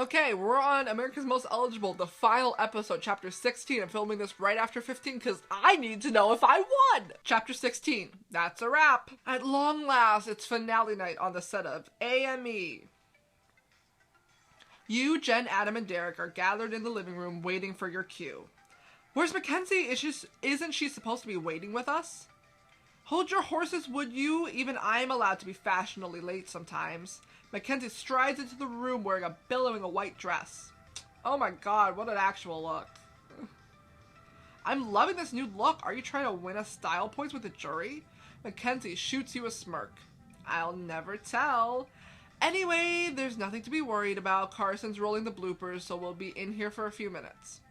Okay, we're on America's Most Eligible, the final episode, Chapter 16. I'm filming this right after 15 because I need to know if I won! Chapter 16. That's a wrap. At long last, it's finale night on the set of AME. You, Jen, Adam, and Derek are gathered in the living room waiting for your cue. Where's Mackenzie? Isn't she supposed to be waiting with us? Hold your horses, would you? Even I'm allowed to be fashionably late sometimes. Mackenzie strides into the room wearing a billowing white dress. Oh my god, what an actual look. I'm loving this new look. Are you trying to win us style points with the jury? Mackenzie shoots you a smirk. I'll never tell. Anyway, there's nothing to be worried about. Carson's rolling the bloopers, so we'll be in here for a few minutes.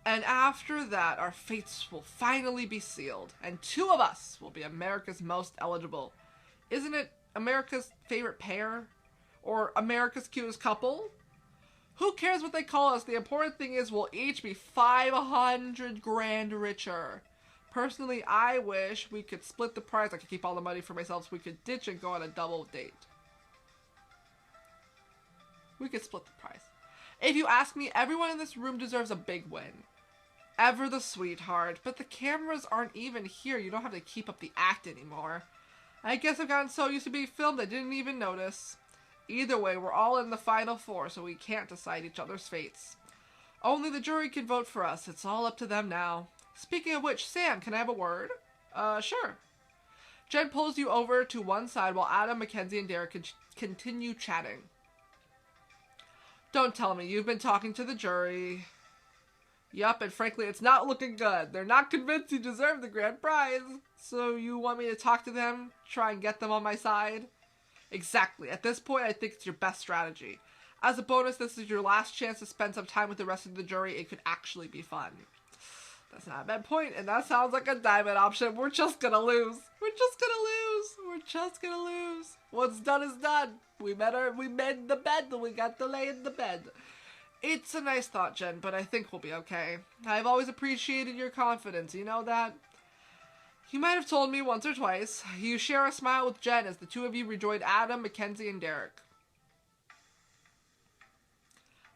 And after that, our fates will finally be sealed, and two of us will be America's Most Eligible. Isn't it America's favorite pair? Or America's cutest couple? Who cares what they call us? The important thing is we'll each be 500 grand richer. Personally, I wish we could split the prize. I could keep all the money for myself so we could ditch and go on a double date. We could split the prize. If you ask me, everyone in this room deserves a big win. Ever the sweetheart, but the cameras aren't even here. You don't have to keep up the act anymore. I guess I've gotten so used to being filmed I didn't even notice. Either way, we're all in the final four, so we can't decide each other's fates. Only the jury can vote for us. It's all up to them now. Speaking of which, Sam, can I have a word? Sure. Jen pulls you over to one side while Adam, Mackenzie, and Derek continue chatting. Don't tell me you've been talking to the jury. Yup, and frankly, it's not looking good. They're not convinced you deserve the grand prize. So you want me to talk to them? Try and get them on my side? Exactly. At this point, I think it's your best strategy. As a bonus, this is your last chance to spend some time with the rest of the jury. It could actually be fun. That's not a bad point, and that sounds like a diamond option. We're just gonna lose. We're just gonna lose. We're just gonna lose. What's done is done. We made the bed, we got to lay in the bed. It's a nice thought, Jen, but I think we'll be okay. I've always appreciated your confidence, you know that? You might have told me once or twice. You share a smile with Jen as the two of you rejoin Adam, Mackenzie, and Derek.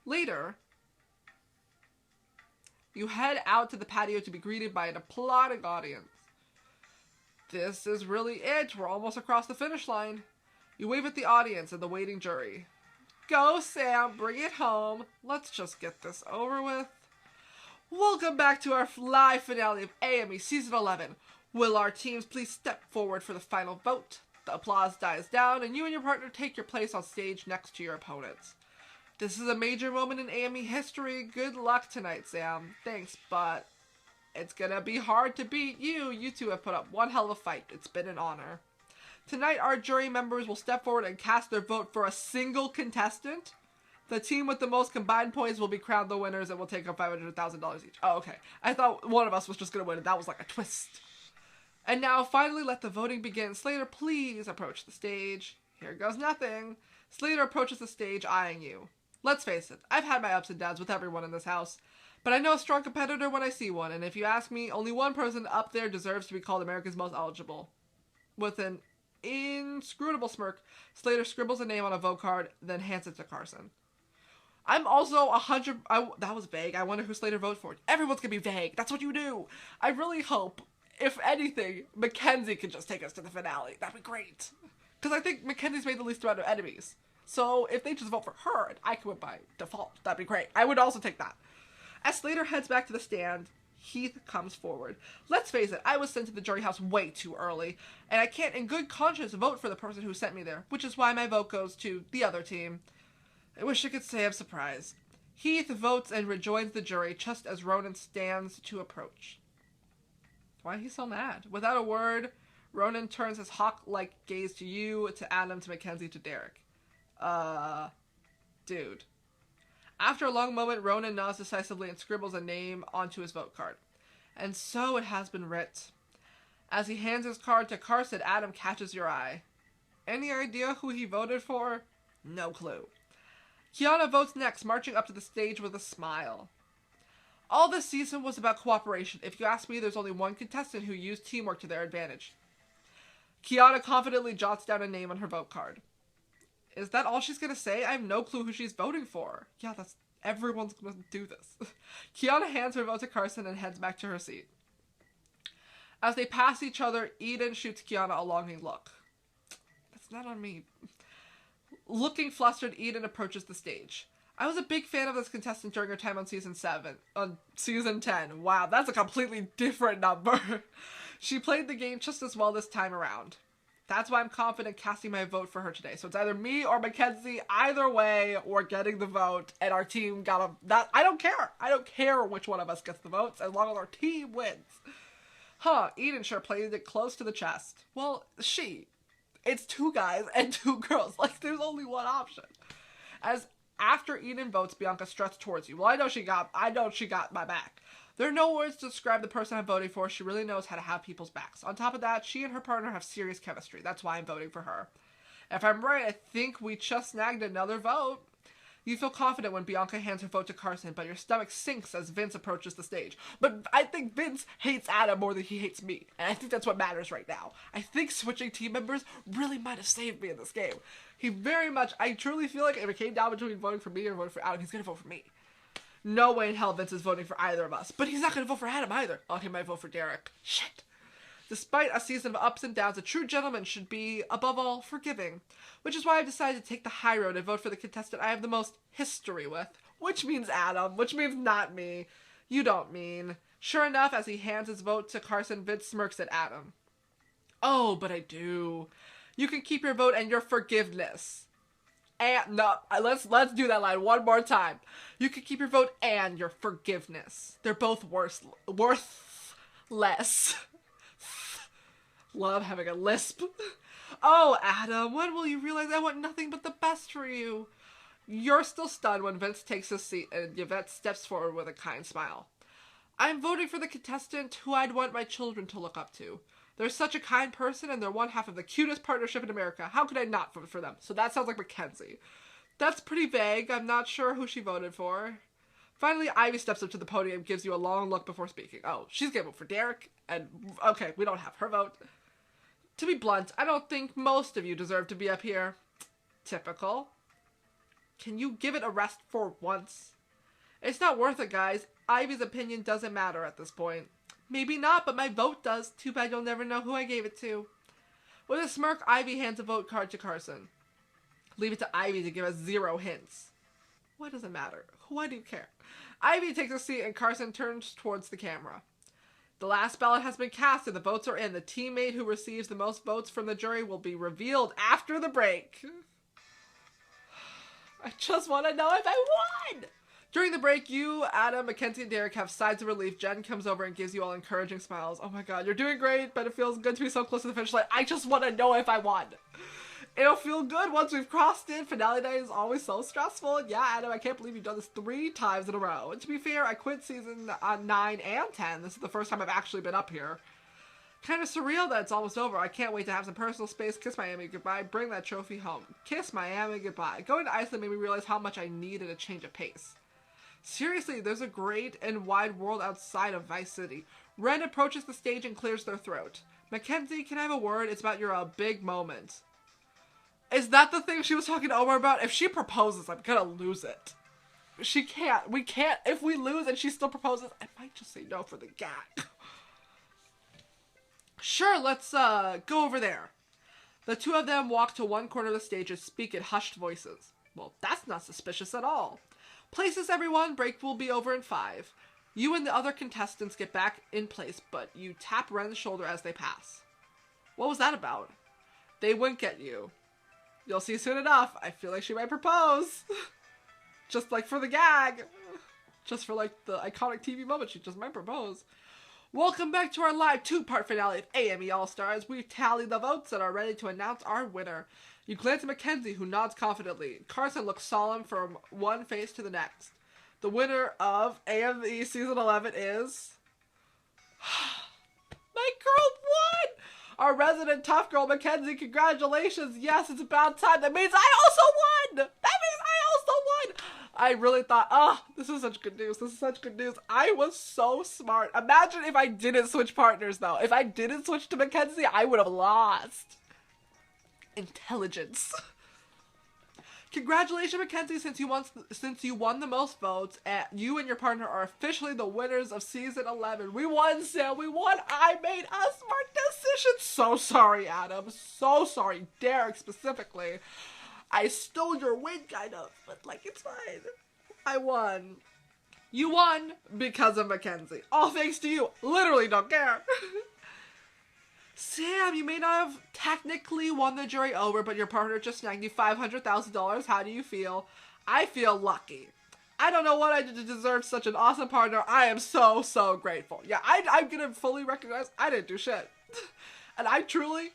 Later, you head out to the patio to be greeted by an applauding audience. This is really it. We're almost across the finish line. You wave at the audience and the waiting jury. Go, Sam. Bring it home. Let's just get this over with. Welcome back to our live finale of AME Season 11. Will our teams please step forward for the final vote? The applause dies down, and you and your partner take your place on stage next to your opponents. This is a major moment in AME history. Good luck tonight, Sam. Thanks, but it's gonna be hard to beat you. You two have put up one hell of a fight. It's been an honor. Tonight, our jury members will step forward and cast their vote for a single contestant. The team with the most combined points will be crowned the winners and will take up $500,000 each. Oh, okay. I thought one of us was just gonna win, and that was like a twist. And now, finally, let the voting begin. Slater, please approach the stage. Here goes nothing. Slater approaches the stage, eyeing you. Let's face it, I've had my ups and downs with everyone in this house, but I know a strong competitor when I see one, and if you ask me, only one person up there deserves to be called America's Most Eligible. With an inscrutable smirk, Slater scribbles a name on a vote card, then hands it to Carson. I'm also 100... that was vague. I wonder who Slater voted for. Everyone's gonna be vague. That's what you do. I really hope, if anything, Mackenzie can just take us to the finale. That'd be great. Because I think Mackenzie's made the least amount of enemies. So if they just vote for her, I can win by default. That'd be great. I would also take that. As Slater heads back to the stand, Heath comes forward. Let's face it, I was sent to the jury house way too early, and I can't in good conscience vote for the person who sent me there, which is why my vote goes to the other team. I wish I could say I'm surprised. Heath votes and rejoins the jury just as Ronan stands to approach. Why is he so mad? Without a word, Ronan turns his hawk-like gaze to you, to Adam, to Mackenzie, to Derek. Dude. After a long moment, Ronan nods decisively and scribbles a name onto his vote card. And so it has been writ. As he hands his card to Carson, Adam catches your eye. Any idea who he voted for? No clue. Kiana votes next, marching up to the stage with a smile. All this season was about cooperation. If you ask me, there's only one contestant who used teamwork to their advantage. Kiana confidently jots down a name on her vote card. Is that all she's gonna say? I have no clue who she's voting for. Yeah, everyone's gonna do this. Kiana hands her vote to Carson and heads back to her seat. As they pass each other, Eden shoots Kiana a longing look. That's not on me. Looking flustered, Eden approaches the stage. I was a big fan of this contestant during her time on season 10. Wow, that's a completely different number. She played the game just as well this time around. That's why I'm confident casting my vote for her today. So it's either me or Mackenzie. Either way, we're getting the vote, and our team got that. I don't care. I don't care which one of us gets the votes, as long as our team wins. Eden sure played it close to the chest. Well, it's 2 guys and 2 girls. Like, there's only one option. As after Eden votes, Bianca struts towards you. Well, I know she got my back. There are no words to describe the person I'm voting for. She really knows how to have people's backs. On top of that, she and her partner have serious chemistry. That's why I'm voting for her. If I'm right, I think we just snagged another vote. You feel confident when Bianca hands her vote to Carson, but your stomach sinks as Vince approaches the stage. But I think Vince hates Adam more than he hates me, and I think that's what matters right now. I think switching team members really might have saved me in this game. I truly feel like if it came down between voting for me or voting for Adam, he's gonna vote for me. No way in hell Vince is voting for either of us, but he's not gonna vote for Adam either. Oh, he might vote for Derek. Shit. Despite a season of ups and downs, a true gentleman should be, above all, forgiving. Which is why I've decided to take the high road and vote for the contestant I have the most history with. Which means Adam, which means not me. You don't mean. Sure enough, as he hands his vote to Carson, Vince smirks at Adam. Oh, but I do. You can keep your vote and your forgiveness. And, no, let's do that line one more time. You can keep your vote and your forgiveness. They're both worth less. Love having a lisp. Oh, Adam, when will you realize I want nothing but the best for you? You're still stunned when Vince takes his seat and Yvette steps forward with a kind smile. I'm voting for the contestant who I'd want my children to look up to. They're such a kind person and they're one half of the cutest partnership in America. How could I not vote for them? So that sounds like Mackenzie. That's pretty vague. I'm not sure who she voted for. Finally, Ivy steps up to the podium and gives you a long look before speaking. Oh, she's gonna vote for Derek. And, okay, we don't have her vote. To be blunt, I don't think most of you deserve to be up here. Typical. Can you give it a rest for once? It's not worth it, guys. Ivy's opinion doesn't matter at this point. Maybe not, but my vote does. Too bad you'll never know who I gave it to. With a smirk, Ivy hands a vote card to Carson. Leave it to Ivy to give us 0 hints. Why does it matter? Why do you care? Ivy takes a seat and Carson turns towards the camera. The last ballot has been cast and the votes are in. The teammate who receives the most votes from the jury will be revealed after the break. I just want to know if I won! During the break, you, Adam, Mackenzie, and Derek have sighs of relief. Jen comes over and gives you all encouraging smiles. Oh my god, you're doing great, but it feels good to be so close to the finish line. I just want to know if I won. It'll feel good once we've crossed it. Finale night is always so stressful. And yeah, Adam, I can't believe you've done this 3 times in a row. And to be fair, I quit season 9 and 10. This is the first time I've actually been up here. Kind of surreal that it's almost over. I can't wait to have some personal space. Kiss Miami goodbye. Bring that trophy home. Kiss Miami goodbye. Going to Iceland made me realize how much I needed a change of pace. Seriously, there's a great and wide world outside of Vice City. Ren approaches the stage and clears their throat. Mackenzie, can I have a word? It's about your big moment. Is that the thing she was talking to Omar about? If she proposes, I'm gonna lose it. She can't. We can't. If we lose and she still proposes, I might just say no for the gag. Sure, let's go over there. The 2 of them walk to one corner of the stage and speak in hushed voices. Well, that's not suspicious at all. Places, everyone. Break will be over in 5. You and the other contestants get back in place, but you tap Ren's shoulder as they pass. What was that about? They wink at you. You'll see soon enough. I feel like she might propose. Just like for the gag. Just for like the iconic TV moment, she just might propose. Welcome back to our live 2-part finale of AME All-Stars. We've tallied the votes and are ready to announce our winner. You glance at Mackenzie, who nods confidently. Carson looks solemn from one face to the next. The winner of AME Season 11 is... My girl won! Our resident tough girl, Mackenzie, congratulations. Yes, it's about time. That means I also won! That means I also won! I really thought, this is such good news. This is such good news. I was so smart. Imagine if I didn't switch partners, though. If I didn't switch to Mackenzie, I would have lost. Intelligence. Congratulations, Mackenzie, since you won the most votes, you and your partner are officially the winners of season 11. We won, Sam. We won. I made a smart decision. So sorry, Adam. So sorry, Derek specifically. I stole your win, kind of, but like it's fine. I won. You won because of Mackenzie. All thanks to you. Literally don't care. Sam, you may not have technically won the jury over, but your partner just snagged you $500,000. How do you feel? I feel lucky. I don't know what I did to deserve such an awesome partner. I am so, so grateful. Yeah, I'm gonna fully recognize I didn't do shit. And I truly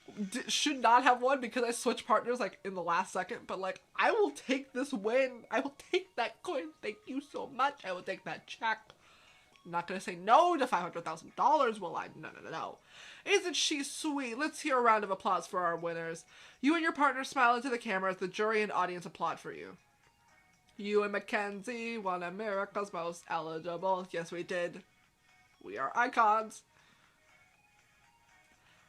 should not have won because I switched partners like in the last second. But like, I will take this win. I will take that coin. Thank you so much. I will take that check. I'm not going to say no to $500,000, will I? No. Isn't she sweet? Let's hear a round of applause for our winners. You and your partner smile into the camera as the jury and audience applaud for you. You and Mackenzie won America's Most Eligible. Yes, we did. We are icons.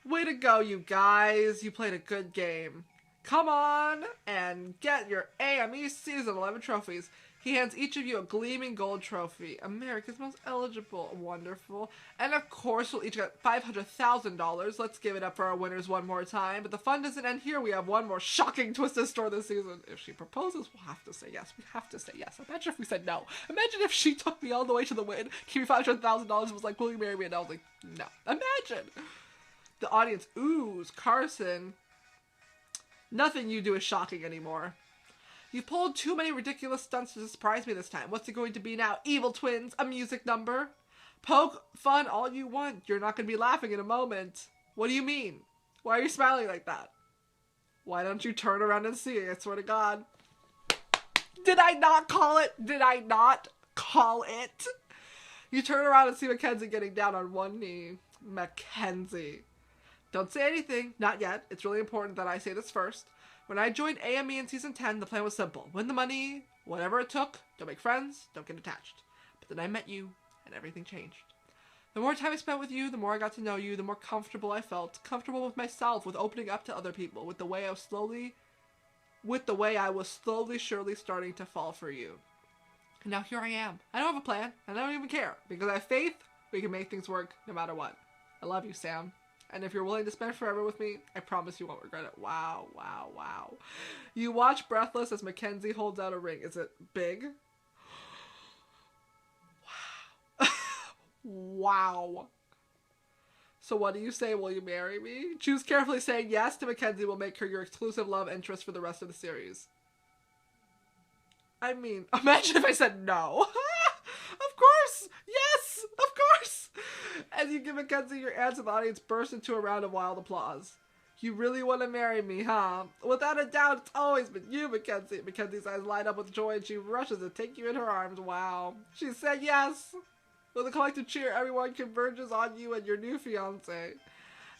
Way to go, you guys. You played a good game. Come on and get your AME Season 11 trophies. He hands each of you a gleaming gold trophy. America's Most Eligible. Wonderful. And of course, we'll each get $500,000. Let's give it up for our winners one more time. But the fun doesn't end here. We have one more shocking twist in store this season. If she proposes, we'll have to say yes. We have to say yes. Imagine if we said no. Imagine if she took me all the way to the win, gave me $500,000 and was like, will you marry me? And I was like, no. Imagine. The audience oohs. Carson, nothing you do is shocking anymore. You've pulled too many ridiculous stunts to surprise me this time. What's it going to be now? Evil twins? A music number? Poke fun all you want. You're not going to be laughing in a moment. What do you mean? Why are you smiling like that? Why don't you turn around and see? I swear to God. Did I not call it? Did I not call it? You turn around and see Mackenzie getting down on one knee. Mackenzie. Don't say anything. Not yet. It's really important that I say this first. When I joined AME in Season 10, the plan was simple. Win the money, whatever it took. Don't make friends. Don't get attached. But then I met you, and everything changed. The more time I spent with you, the more I got to know you, the more comfortable I felt. Comfortable with myself, with opening up to other people, with the way I was slowly, surely starting to fall for you. And now here I am. I don't have a plan, and I don't even care. Because I have faith, we can make things work no matter what. I love you, Sam. And if you're willing to spend forever with me, I promise you won't regret it. Wow, wow, wow. You watch breathless as Mackenzie holds out a ring. Is it big? Wow. Wow. So what do you say? Will you marry me? Choose carefully. Saying yes to Mackenzie will make her your exclusive love interest for the rest of the series. I mean, imagine if I said no. Of course! Yes! Of course! As you give Mackenzie your answer, the audience bursts into a round of wild applause. You really want to marry me, huh? Without a doubt, it's always been you, Mackenzie. Mackenzie's eyes light up with joy and she rushes to take you in her arms. Wow. She said yes. With a collective cheer, everyone converges on you and your new fiancé.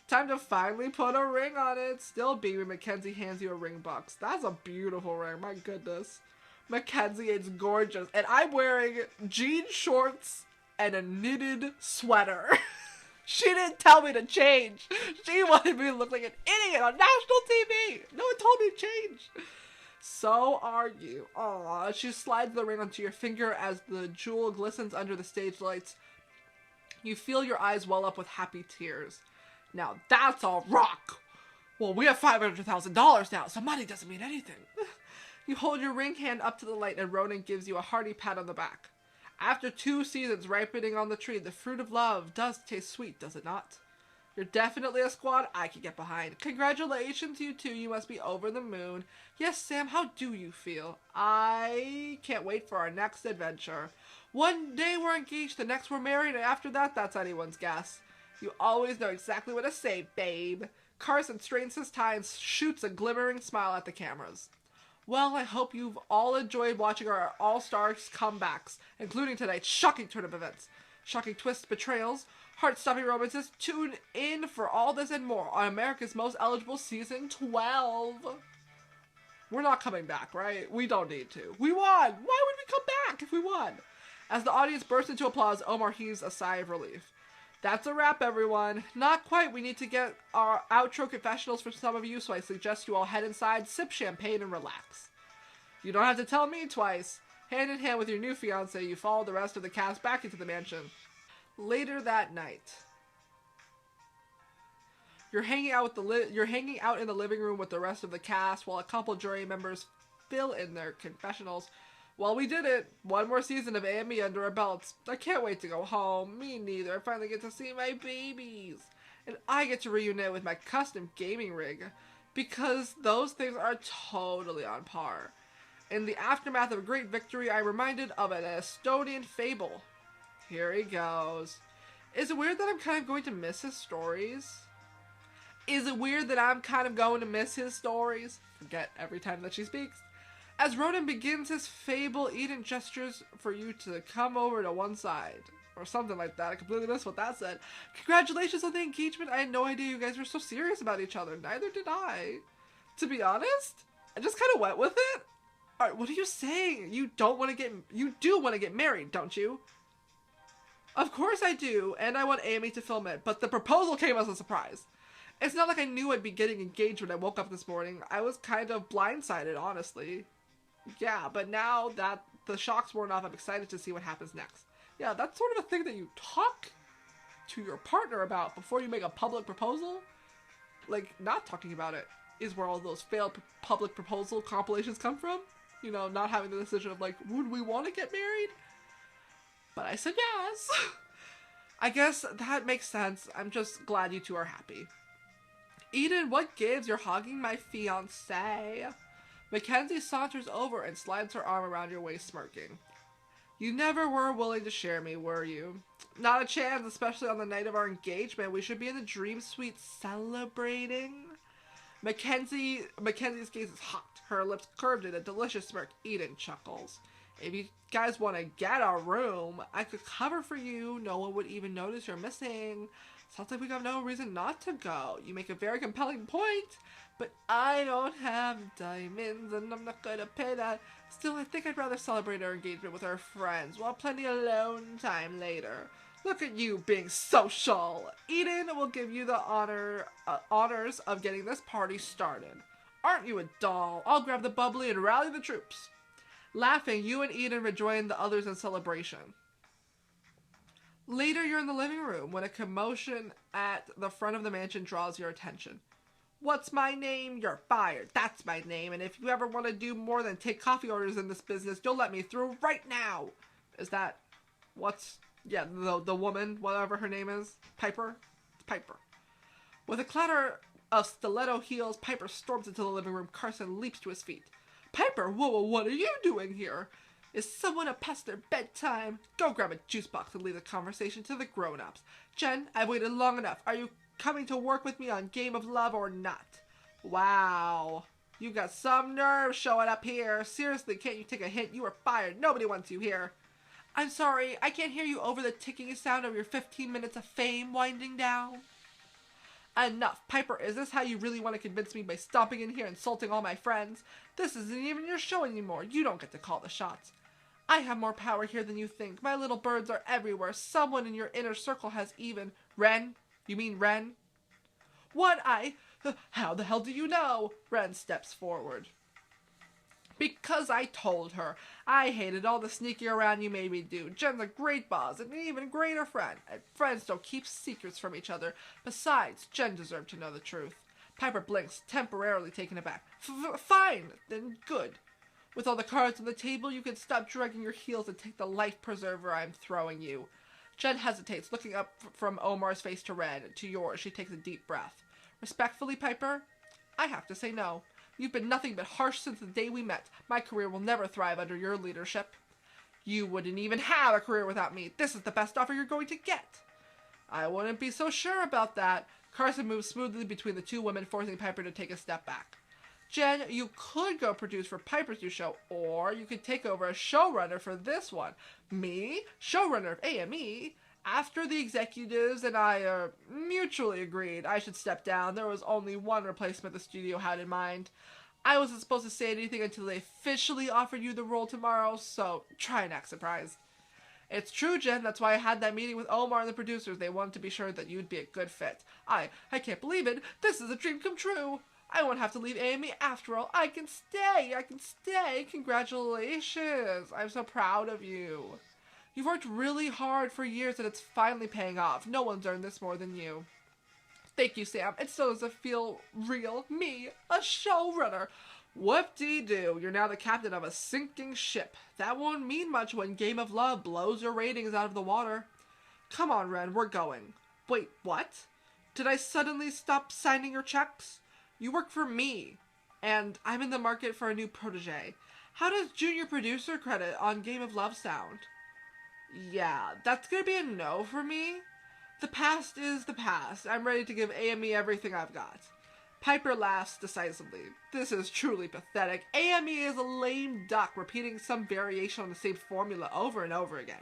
Time to finally put a ring on it. Still beaming, Mackenzie hands you a ring box. That's a beautiful ring. My goodness. Mackenzie, it's gorgeous. And I'm wearing jean shorts and a knitted sweater. She didn't tell me to change. She wanted me to look like an idiot on national TV. No one told me to change. So are you. Aww. She slides the ring onto your finger as the jewel glistens under the stage lights. You feel your eyes well up with happy tears. Now that's a rock. Well, we have $500,000 now, so money doesn't mean anything. You hold your ring hand up to the light and Ronan gives you a hearty pat on the back. After 2 seasons ripening on the tree, the fruit of love does taste sweet, does it not? You're definitely a squad I can get behind. Congratulations, you two. You must be over the moon. Yes, Sam, how do you feel? I can't wait for our next adventure. One day we're engaged, the next we're married, and after that, that's anyone's guess. You always know exactly what to say, babe. Carson strains his tie and shoots a glimmering smile at the cameras. Well, I hope you've all enjoyed watching our all-stars comebacks, including tonight's shocking turn of events. Shocking twists, betrayals, heart-stopping romances. Tune in for all this and more on America's Most Eligible Season 12. We're not coming back, right? We don't need to. We won! Why would we come back if we won? As the audience bursts into applause, Omar heaves a sigh of relief. That's a wrap, everyone. Not quite. We need to get our outro confessionals for some of you, so I suggest you all head inside, sip champagne, and relax. You don't have to tell me twice. Hand in hand with your new fiance, you follow the rest of the cast back into the mansion. Later that night, you're hanging out in the living room with the rest of the cast while a couple jury members fill in their confessionals. Well, we did it. One more season of AME under our belts. I can't wait to go home. Me neither. I finally get to see my babies. And I get to reunite with my custom gaming rig. Because those things are totally on par. In the aftermath of a great victory, I'm reminded of an Estonian fable. Here he goes. Is it weird that I'm kind of going to miss his stories? Is it weird that I'm kind of going to miss his stories? Forget every time that she speaks. As Ronan begins his fable, Eden gestures for you to come over to one side. Or something like that. I completely missed what that said. Congratulations on the engagement. I had no idea you guys were so serious about each other. Neither did I. To be honest, I just kind of went with it. Alright, what are you saying? You do want to get married, don't you? Of course I do, and I want AME to film it, but the proposal came as a surprise. It's not like I knew I'd be getting engaged when I woke up this morning. I was kind of blindsided, honestly. Yeah, but now that the shock's worn off, I'm excited to see what happens next. Yeah, that's sort of a thing that you talk to your partner about before you make a public proposal. Like, not talking about it is where all those failed public proposal compilations come from. You know, not having the decision of, like, would we want to get married? But I said yes. I guess that makes sense. I'm just glad you two are happy. Eden, what gives? You're hogging my fiancé. Mackenzie saunters over and slides her arm around your waist, smirking. You never were willing to share me, were you? Not a chance, especially on the night of our engagement. We should be in the dream suite celebrating. Mackenzie's gaze is hot, her lips curved in a delicious smirk. Eden chuckles. If you guys want to get a room, I could cover for you. No one would even notice you're missing. Sounds like we got no reason not to go. You make a very compelling point, but I don't have diamonds and I'm not gonna pay that. Still, I think I'd rather celebrate our engagement with our friends. We'll have plenty of alone time later. Look at you being social. Eden will give you the honors of getting this party started. Aren't you a doll? I'll grab the bubbly and rally the troops. Laughing, you and Eden rejoin the others in celebration. Later, you're in the living room when a commotion at the front of the mansion draws your attention. What's my name? You're fired. That's my name. And if you ever want to do more than take coffee orders in this business, you'll let me through right now. Is that what's... Yeah, the woman, whatever her name is. Piper? It's Piper. With a clatter of stiletto heels, Piper storms into the living room. Carson leaps to his feet. Piper, whoa, what are you doing here? Is someone past their bedtime? Go grab a juice box and leave the conversation to the grown-ups. Jen, I've waited long enough. Are you coming to work with me on Game of Love or not? Wow. You got some nerve showing up here. Seriously, can't you take a hint? You are fired. Nobody wants you here. I'm sorry, I can't hear you over the ticking sound of your 15 minutes of fame winding down. Enough. Piper, is this how you really want to convince me by stomping in here insulting all my friends? This isn't even your show anymore. You don't get to call the shots. I have more power here than you think. My little birds are everywhere. Someone in your inner circle has even... Ren? You mean Ren? What? How the hell do you know? Ren steps forward. Because I told her. I hated all the sneaking around you made me do. Jen's a great boss and an even greater friend. And friends don't keep secrets from each other. Besides, Jen deserved to know the truth. Piper blinks, temporarily taken aback. Fine, then good. With all the cards on the table, you can stop dragging your heels and take the life preserver I'm throwing you. Jen hesitates, looking up from Omar's face to Ren, to yours. She takes a deep breath. Respectfully, Piper, I have to say no. You've been nothing but harsh since the day we met. My career will never thrive under your leadership. You wouldn't even have a career without me. This is the best offer you're going to get. I wouldn't be so sure about that. Carson moves smoothly between the two women, forcing Piper to take a step back. Jen, you could go produce for Piper's new show, or you could take over as showrunner for this one. Me, showrunner of AME. After the executives and I mutually agreed I should step down, there was only one replacement the studio had in mind. I wasn't supposed to say anything until they officially offered you the role tomorrow, so try and act surprised. It's true, Jen. That's why I had that meeting with Omar and the producers. They wanted to be sure that you'd be a good fit. I can't believe it. This is a dream come true. I won't have to leave AME after all. I can stay. I can stay. Congratulations. I'm so proud of you. You've worked really hard for years and it's finally paying off. No one's earned this more than you. Thank you, Sam. It still doesn't feel real. Me, a showrunner. Whoop-dee-doo. You're now the captain of a sinking ship. That won't mean much when Game of Love blows your ratings out of the water. Come on, Ren. We're going. Wait, what? Did I suddenly stop signing your checks? You work for me, and I'm in the market for a new protege. How does junior producer credit on Game of Love sound? Yeah, that's gonna be a no for me. The past is the past. I'm ready to give AME everything I've got. Piper laughs decisively. This is truly pathetic. AME is a lame duck repeating some variation on the same formula over and over again.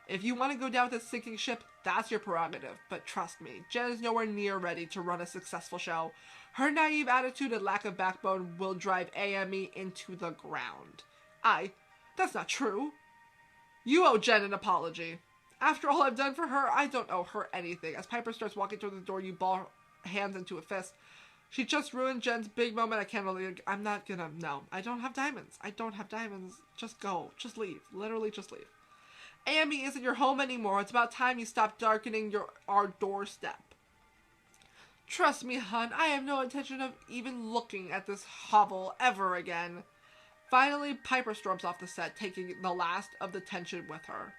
If you want to go down with a sinking ship, that's your prerogative. But trust me, Jen is nowhere near ready to run a successful show. Her naive attitude and lack of backbone will drive AME into the ground. That's not true. You owe Jen an apology. After all I've done for her, I don't owe her anything. As Piper starts walking toward the door, you ball hands into a fist. She just ruined Jen's big moment. No, I don't have diamonds. I don't have diamonds. Just go. Just leave. Literally just leave. AME isn't your home anymore. It's about time you stop darkening our doorstep. Trust me, hun, I have no intention of even looking at this hovel ever again. Finally, Piper storms off the set, taking the last of the tension with her.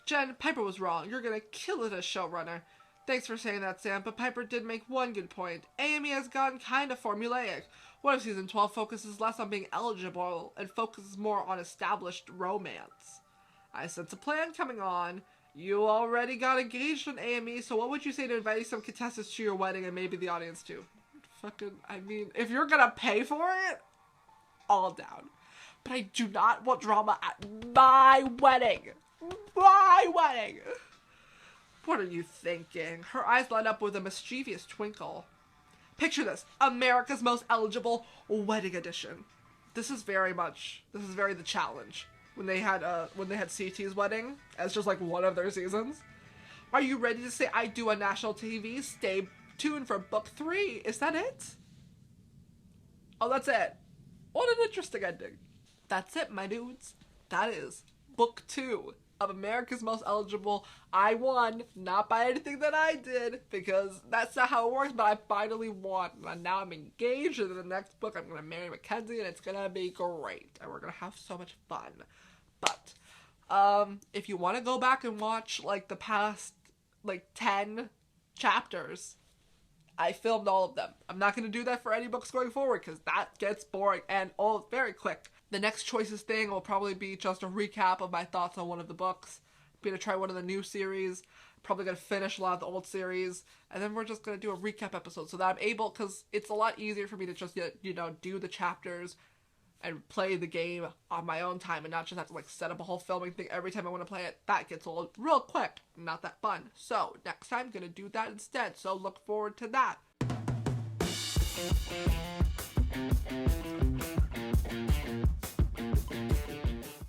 Jen, Piper was wrong. You're gonna kill it as showrunner. Thanks for saying that, Sam, but Piper did make one good point. AME has gotten kind of formulaic. What if season 12 focuses less on being eligible and focuses more on established romance? I sense a plan coming on. You already got engaged on AME, so what would you say to inviting some contestants to your wedding and maybe the audience too? If you're gonna pay for it, all down. But I do not want drama at my wedding. My wedding! What are you thinking? Her eyes light up with a mischievous twinkle. Picture this. America's Most Eligible Wedding Edition. This is very the challenge. When they had CT's wedding as just like one of their seasons. Are you ready to say I do on national TV? Stay tuned for book 3. Is that it? Oh, that's it. What an interesting ending. That's it, my dudes. That is book 2 of America's Most Eligible. I won, not by anything that I did, because that's not how it works, but I finally won. And now I'm engaged, and in the next book I'm going to marry Mackenzie, and it's going to be great. And we're going to have so much fun. But, if you want to go back and watch, like, the past, 10 chapters, I filmed all of them. I'm not going to do that for any books going forward, because that gets boring and very quick. The next choices thing will probably be just a recap of my thoughts on one of the books. I'm going to try one of the new series. Probably going to finish a lot of the old series. And then we're just going to do a recap episode so that I'm able, because it's a lot easier for me to just, do the chapters and play the game on my own time and not just have to, set up a whole filming thing every time I want to play it. That gets old real quick. Not that fun. So, next time, I'm going to do that instead. So, look forward to that.